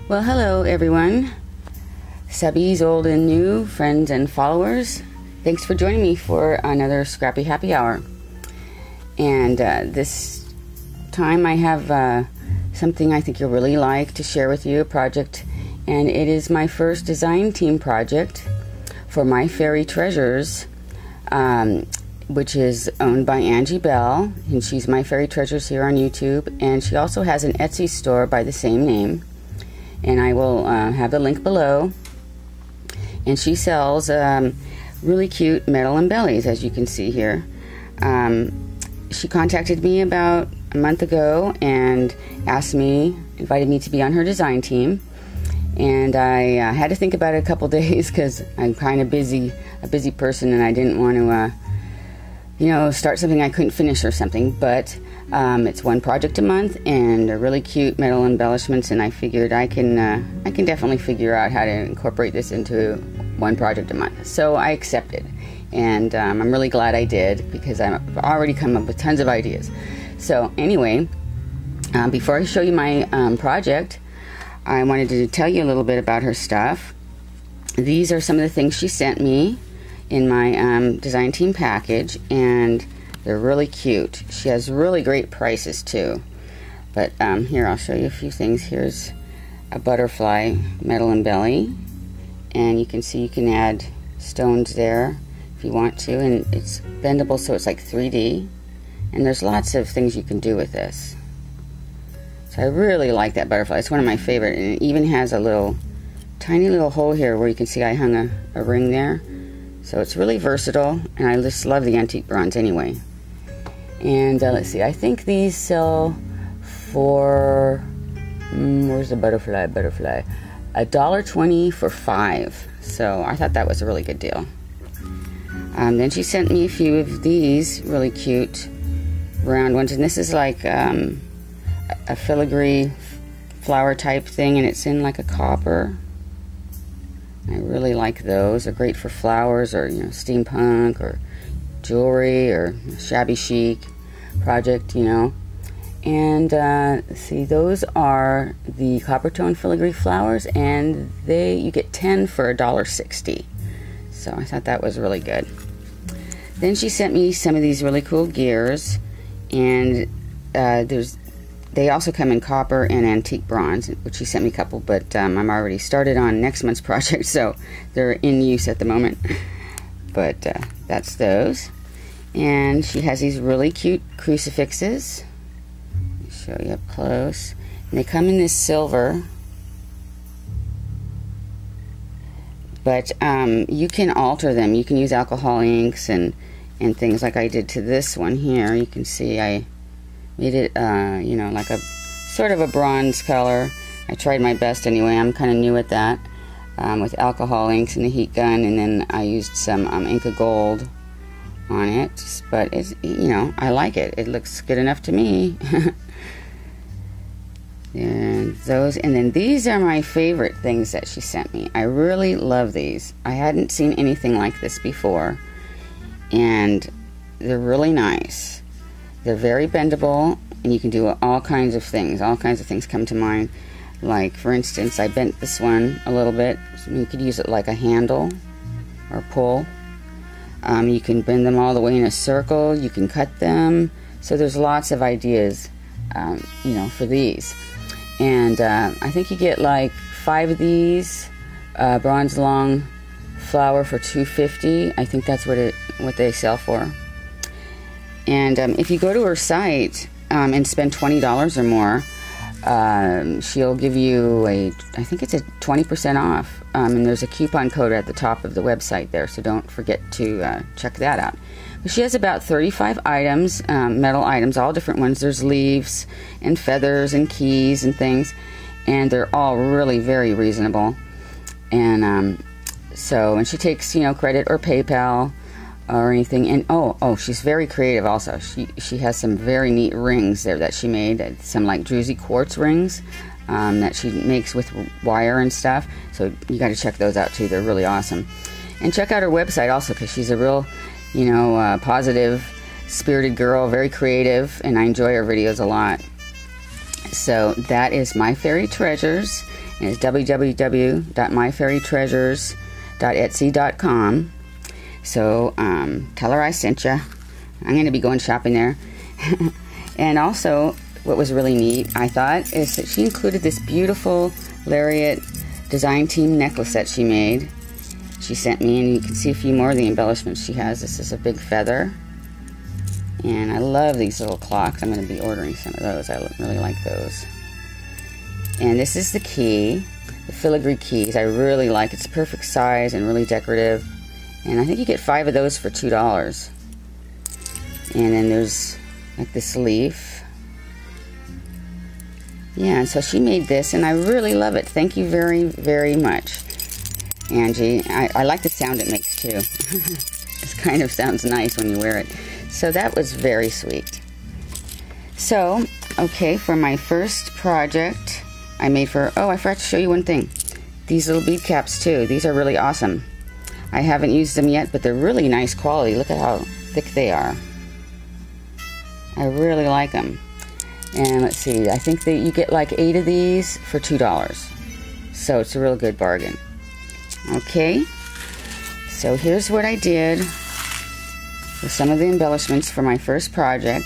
Well, hello everyone, Shabby's old and new friends and followers. Thanks for joining me for another Scrappy Happy Hour. And this time I have something I think you'll really like to share with you, a project. And it is my first design team project for My Fairy Treasures, which is owned by Angie Bell. And she's My Fairy Treasures here on YouTube. And she also has an Etsy store by the same name. And I will have the link below. And she sells really cute metal and bellies, as you can see here. She contacted me about a month ago and invited me to be on her design team. And I had to think about it a couple days because I'm kind of a busy person, and I didn't want to, start something I couldn't finish or something. But it's one project a month, and they're really cute metal embellishments, and I figured I can definitely figure out how to incorporate this into one project a month. So I accepted, and I'm really glad I did, because I've already come up with tons of ideas. So anyway, before I show you my project, I wanted to tell you a little bit about her stuff. These are some of the things she sent me in my design team package, and they're really cute. She has really great prices too. But here, I'll show you a few things. Here's a butterfly metal and belly, and you can see you can add stones there if you want to, and it's bendable, so it's like 3D, and there's lots of things you can do with this. So I really like that butterfly. It's one of my favorite, and it even has a tiny little hole here where you can see I hung a ring there. So it's really versatile, and I just love the antique bronze anyway. And let's see, I think these sell for, where's the butterfly? $1.20 for 5. So I thought that was a really good deal. Then she sent me a few of these really cute round ones, and this is like a filigree flower type thing, and it's in like a copper. I really like those. They're great for flowers, or steampunk, or jewelry, or shabby chic project, And let's see, those are the copper tone filigree flowers, and you get 10 for $1.60. So I thought that was really good. Then she sent me some of these really cool gears, and they also come in copper and antique bronze, which she sent me a couple, but I'm already started on next month's project, so they're in use at the moment. But that's those. And she has these really cute crucifixes. Let me show you up close. And they come in this silver. But you can alter them. You can use alcohol inks and things like I did to this one here. You can see I made it, like a sort of a bronze color. I tried my best anyway. I'm kind of new at that, with alcohol inks and a heat gun, and then I used some Inca Gold on it. But it's, I like it. It looks good enough to me. And then these are my favorite things that she sent me. I really love these. I hadn't seen anything like this before, and they're really nice. They're very bendable, and you can do all kinds of things. All kinds of things come to mind. Like, for instance, I bent this one a little bit. So you could use it like a handle or pull. You can bend them all the way in a circle. You can cut them. So there's lots of ideas, for these. And I think you get like 5 of these bronze long flower for $2.50. I think that's what they sell for. And if you go to her site and spend $20 or more, she'll give you I think it's a 20% off. And there's a coupon code at the top of the website there, so don't forget to check that out. But she has about 35 items, metal items, all different ones. There's leaves and feathers and keys and things, and they're all really very reasonable. And and she takes credit or PayPal or anything. And oh, she's very creative also. She has some very neat rings there that she made, some like druzy quartz rings that she makes with wire and stuff. So you got to check those out too. They're really awesome. And check out her website also, because she's a real positive, spirited girl, very creative, and I enjoy her videos a lot. So that is My Fairy Treasures, and it's www.myfairytreasures.etsy.com. So tell her I sent you. I'm going to be going shopping there. And also, what was really neat, I thought, is that she included this beautiful lariat design team necklace that she made. She sent me, and you can see a few more of the embellishments she has. This is a big feather. And I love these little clocks. I'm going to be ordering some of those. I really like those. And this is the key, the filigree keys. I really like it. It's perfect size and really decorative. And I think you get 5 of those for $2. And then there's like this leaf. Yeah, so she made this, and I really love it. Thank you very, very much, Angie. I like the sound it makes too. It kind of sounds nice when you wear it. So that was very sweet. So, okay, for my first project, I made for, oh, I forgot to show you one thing. These little bead caps too. These are really awesome. I haven't used them yet, but they're really nice quality. Look at how thick they are. I really like them. And let's see, I think that you get like 8 of these for $2. So it's a real good bargain. Okay, so here's what I did with some of the embellishments for my first project.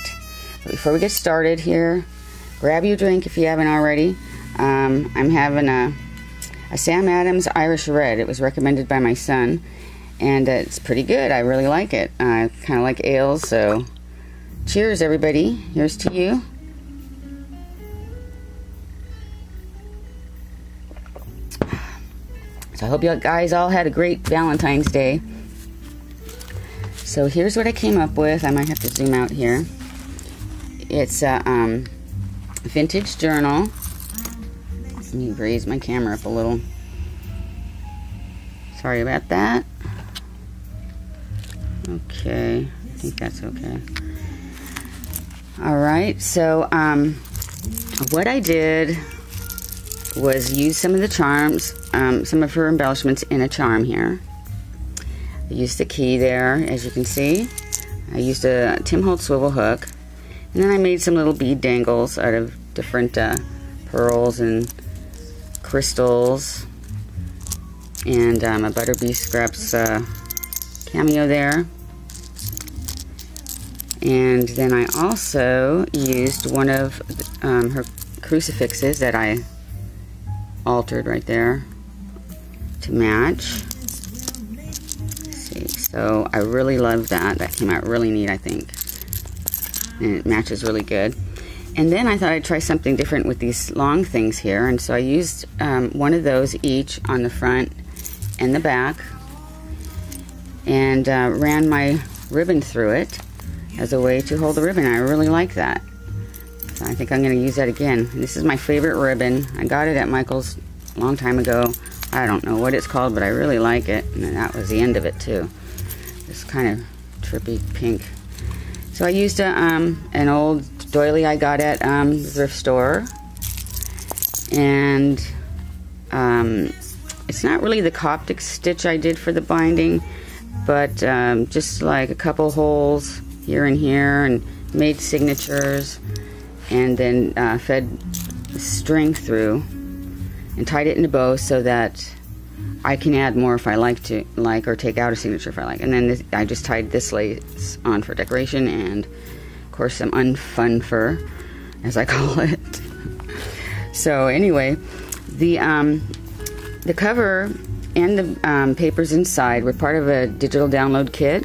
But before we get started here, grab your drink if you haven't already. I'm having a Sam Adams Irish Red. It was recommended by my son, and it's pretty good. I really like it. I kind of like ales, so cheers, everybody. Here's to you. So I hope you guys all had a great Valentine's Day. So here's what I came up with. I might have to zoom out here. It's a vintage journal. Let me raise my camera up a little. Sorry about that. Okay, I think that's okay. Alright, so what I did was use some of the charms, some of her embellishments in a charm here. I used the key there, as you can see. I used a Tim Holtz swivel hook, and then I made some little bead dangles out of different pearls and crystals, and a Butterbee Scraps cameo there. And then I also used one of her crucifixes that I altered right there to match. Let's see, so I really love that. That came out really neat, I think, and it matches really good. And then I thought I'd try something different with these long things here, and so I used one of those each on the front and the back, and ran my ribbon through it as a way to hold the ribbon. I really like that. So I think I'm going to use that again. This is my favorite ribbon. I got it at Michael's a long time ago. I don't know what it's called, but I really like it. And that was the end of it too. This kind of trippy pink. So I used an old doily I got at the thrift store. And it's not really the Coptic stitch I did for the binding, but just like a couple holes here and here, and made signatures, and then fed the string through and tied it in a bow so that I can add more if I like or take out a signature if I like. And then I just tied this lace on for decoration, and of course some unfun fur, as I call it. So anyway, the cover and the papers inside were part of a digital download kit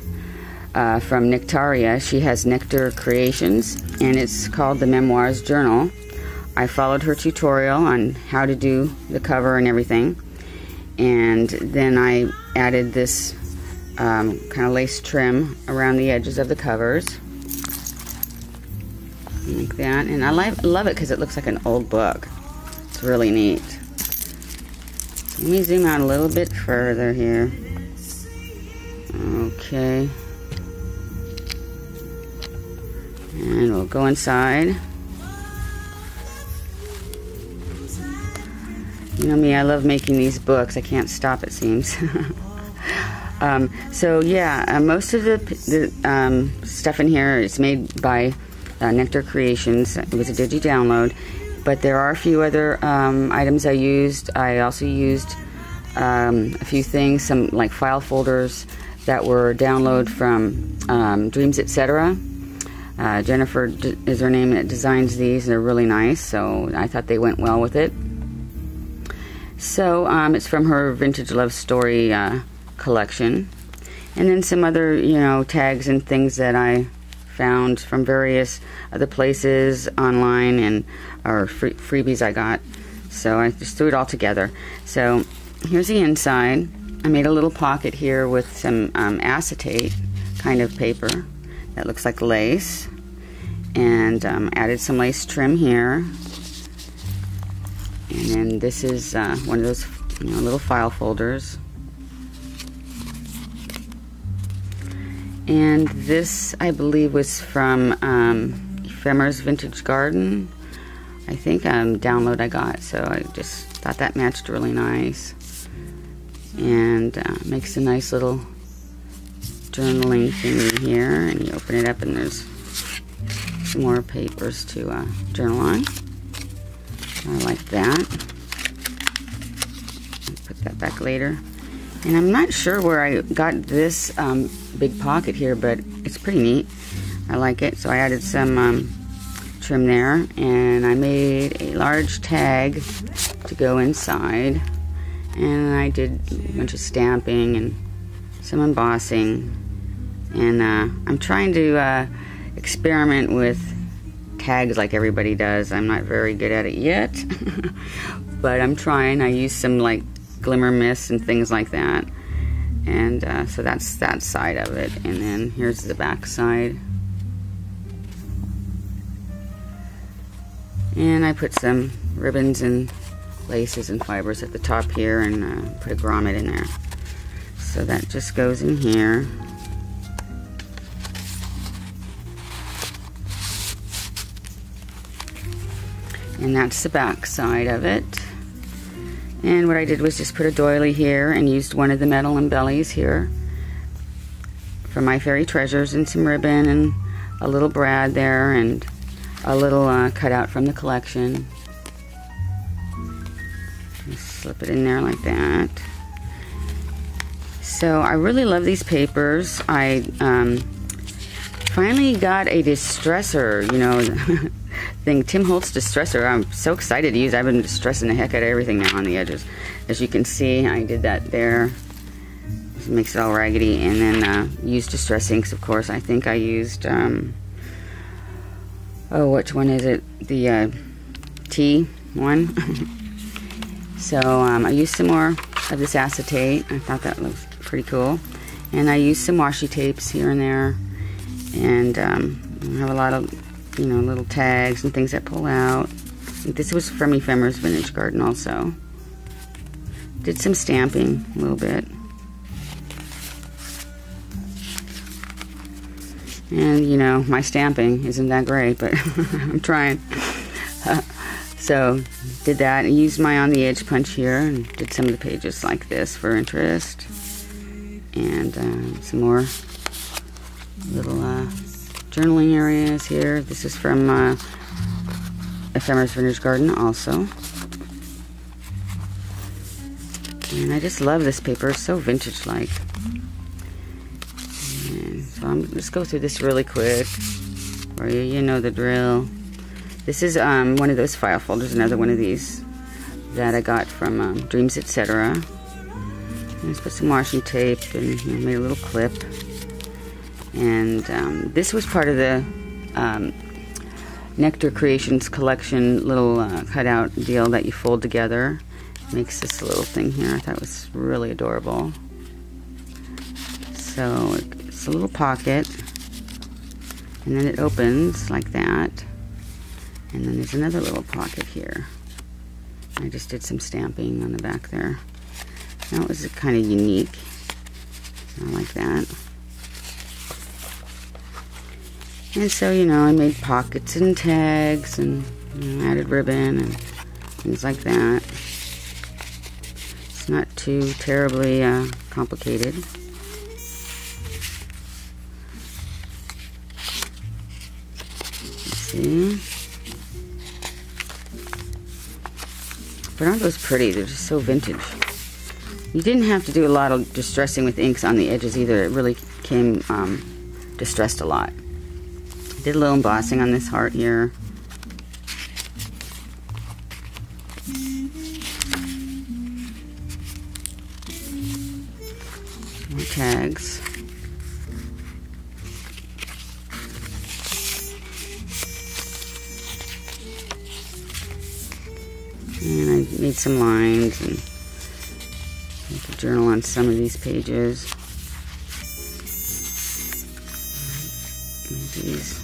from Nectaria. She has Nectar Creations, and it's called the Memoirs Journal. I followed her tutorial on how to do the cover and everything, and then I added this kind of lace trim around the edges of the covers, like that. And I love it because it looks like an old book. It's really neat. So let me zoom out a little bit further here. Okay. And we'll go inside. You know me, I love making these books. I can't stop, it seems. So yeah, most of the stuff in here is made by Nectar Creations. It was a digi download, but there are a few other items I used. I also used a few things, some like file folders that were download from Dreams, Etc. Jennifer is her name, that designs these. They're really nice, so I thought they went well with it. So it's from her Vintage Love Story collection. And then some other, you know, tags and things that I found from various other places online, and or freebies I got. So I just threw it all together. So here's the inside. I made a little pocket here with some acetate kind of paper that looks like lace, and added some lace trim here. And then this is one of those, you know, little file folders. And this, I believe, was from Ephemera's Vintage Garden. I think download I got, so I just thought that matched really nice. And makes a nice little journaling thingy here. And you open it up, and there's some more papers to journal on. I like that. I'll put that back later. And I'm not sure where I got this big pocket here, but it's pretty neat. I like it. So I added some trim there, and I made a large tag to go inside. And I did a bunch of stamping and some embossing. And I'm trying to experiment with tags like everybody does. I'm not very good at it yet, but I'm trying. I use some like glimmer mist and things like that, and so that's that side of it. And then here's the back side, and I put some ribbons and laces and fibers at the top here, and put a grommet in there, so that just goes in here. And that's the back side of it. And what I did was just put a doily here and used one of the metal embellies here from My Fairy Treasures, and some ribbon and a little brad there, and a little cutout from the collection. Just slip it in there like that. So I really love these papers. I finally got a distresser, you know, thing, Tim Holtz distresser. I'm so excited to use. I've been distressing the heck out of everything now on the edges. As you can see, I did that there. It makes it all raggedy. And then used distress inks, of course. I think I used, oh, which one is it? The T one. So I used some more of this acetate. I thought that looked pretty cool. And I used some washi tapes here and there. And I have a lot of, you know, little tags and things that pull out. This was from Ephemera's Vintage Garden also. Did some stamping a little bit. And, you know, my stamping isn't that great, but I'm trying. So, did that. I used my on the edge punch here and did some of the pages like this for interest. And some more little journaling areas here. This is from Ephemera's Vintage Garden also. And I just love this paper. It's so vintage-like. And so I'm just go through this really quick for you. You know the drill. This is one of those file folders, another one of these that I got from Dreams, Etc. Just put some washi tape and, you know, made a little clip. And this was part of the Nectar Creations collection little cutout deal that you fold together. Makes this little thing here. I thought it was really adorable. So it's a little pocket, and then it opens like that. And then there's another little pocket here. I just did some stamping on the back there. That was kind of unique. I like that. And so, you know, I made pockets and tags and, you know, added ribbon and things like that. It's not too terribly complicated. Let's see. But aren't those pretty? They're just so vintage. You didn't have to do a lot of distressing with inks on the edges either. It really came distressed a lot. Did a little embossing on this heart here. More tags. And I made some lines and make a journal on some of these pages. And these.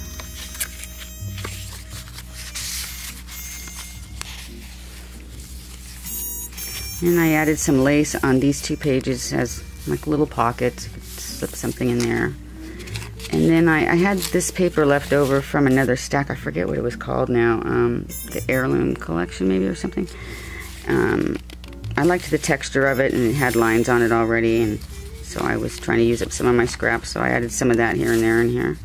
And I added some lace on these two pages as like little pockets. You could slip something in there. And then I had this paper left over from another stack. I forget what it was called now. The heirloom collection maybe or something. I liked the texture of it, and it had lines on it already, and so I was trying to use up some of my scraps, so I added some of that here and there and here.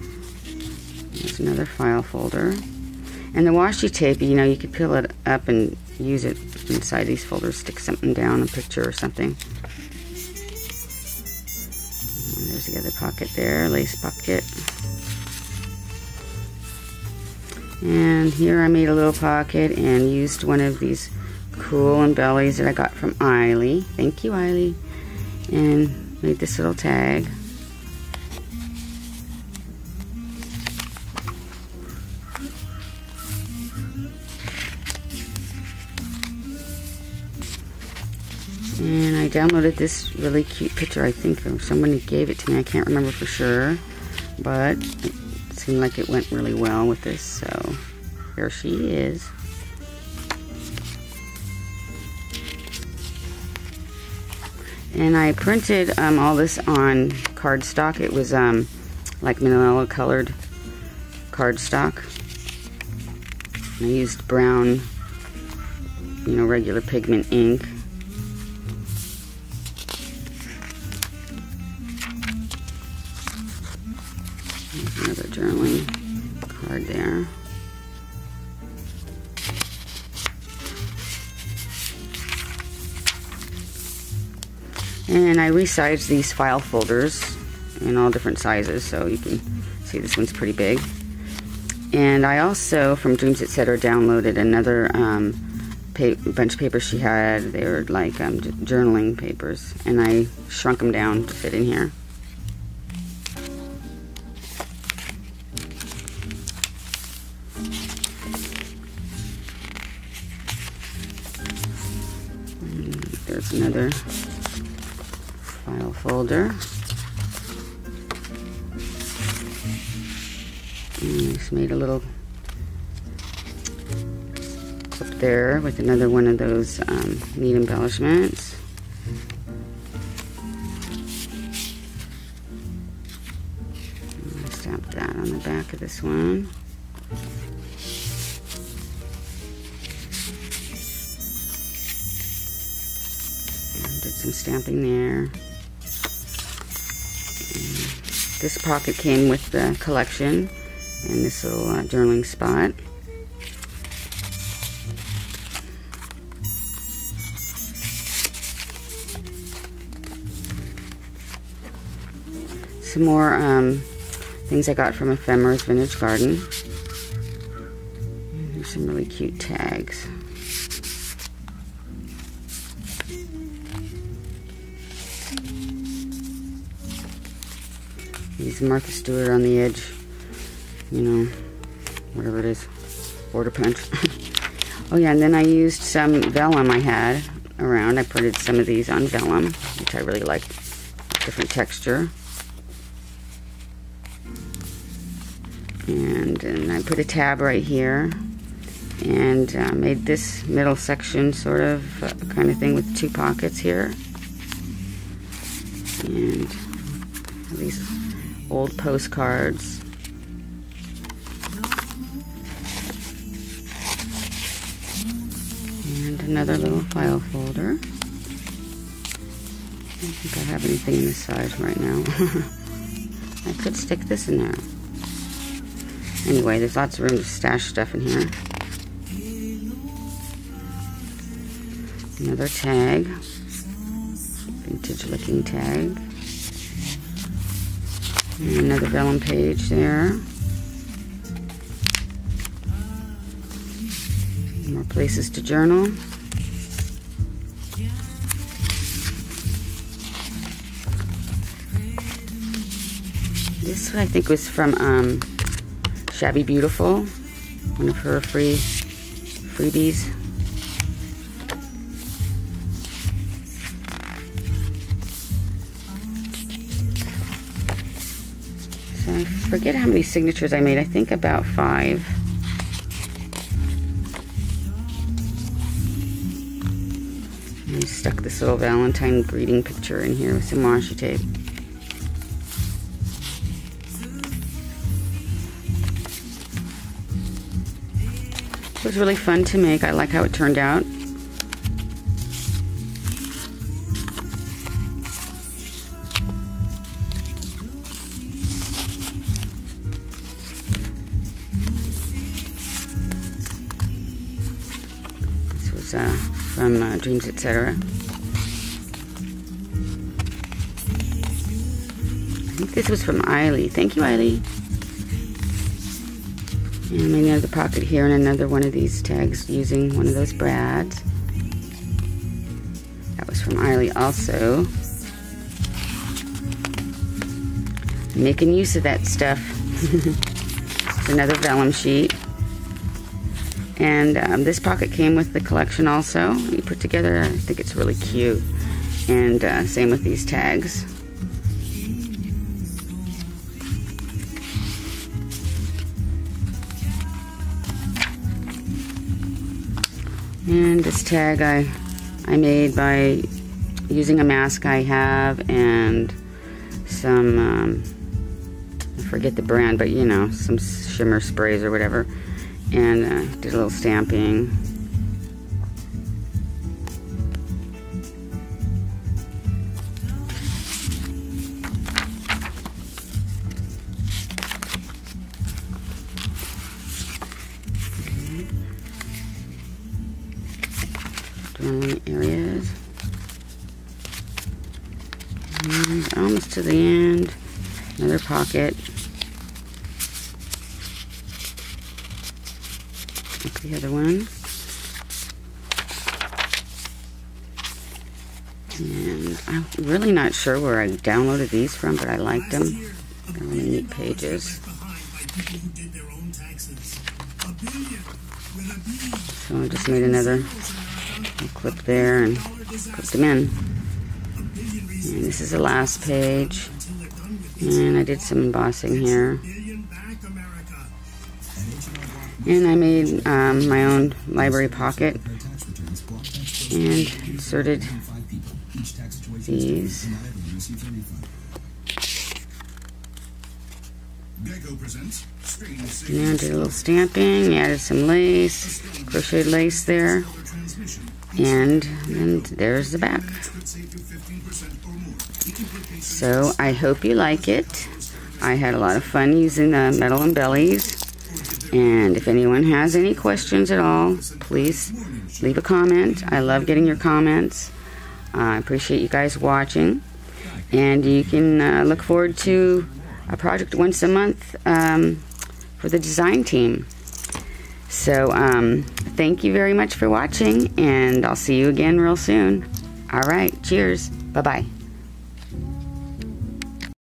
There's another file folder. And the washi tape, you know, you could peel it up and use it inside these folders, stick something down, a picture or something. And there's the other pocket there, lace pocket. And here I made a little pocket and used one of these cool embellies that I got from Eiley. Thank you, Eiley. And made this little tag. And I downloaded this really cute picture, I think, or somebody gave it to me. I can't remember for sure, but it seemed like it went really well with this, so here she is. And I printed all this on cardstock. It was like manila colored cardstock. I used brown, you know, regular pigment ink. There's another journaling card there. And I resized these file folders in all different sizes, so you can see this one's pretty big. And I also, from Dreams Etc., downloaded another bunch of papers she had. They were like journaling papers, and I shrunk them down to fit in here. And there's another file folder. And I just made a little clip there with another one of those neat embellishments. And I stamped that on the back of this one. And did some stamping there. This pocket came with the collection and this little journaling spot. Some more things I got from Ephemera's Vintage Garden. And there's some really cute tags. Use Martha Stewart on the edge, you know, whatever it is, border punch. Oh yeah, and then I used some vellum I had around. I printed some of these on vellum, which I really like, different texture. And then I put a tab right here and made this middle section sort of kind of thing with two pockets here. And these old postcards. And another little file folder. I don't think I have anything in this size right now. I could stick this in there. Anyway, there's lots of room to stash stuff in here. Another tag, vintage looking tag. And another vellum page there. More places to journal. This I think was from Shabby Beautiful, one of her freebies. So I forget how many signatures I made. I think about 5. I stuck this little Valentine greeting picture in here with some washi tape. It was really fun to make. I like how it turned out. This was from Dreams, Etc. I think this was from Eiley. Thank you, Eiley. And another pocket here and another one of these tags using one of those brads. That was from Eiley also. I'm making use of that stuff. It's another vellum sheet. And this pocket came with the collection also. You put together, I think it's really cute. And same with these tags. And this tag I made by using a mask I have and some, I forget the brand, but you know, some shimmer sprays or whatever. And did a little stamping. Journaling areas. And almost to the end. Another pocket. Like the other one. And I'm really not sure where I downloaded these from, but I liked them. They're really neat pages. So I just made another clip there and put them in. And this is the last page. And I did some embossing here. And I made my own library pocket and inserted these. And did a little stamping, added some lace, crocheted lace there. And there's the back. So I hope you like it. I had a lot of fun using the metal embellies. And if anyone has any questions at all, please leave a comment. I love getting your comments. I appreciate you guys watching. And you can look forward to a project once a month for the design team. So thank you very much for watching, and I'll see you again real soon. All right, cheers. Bye-bye.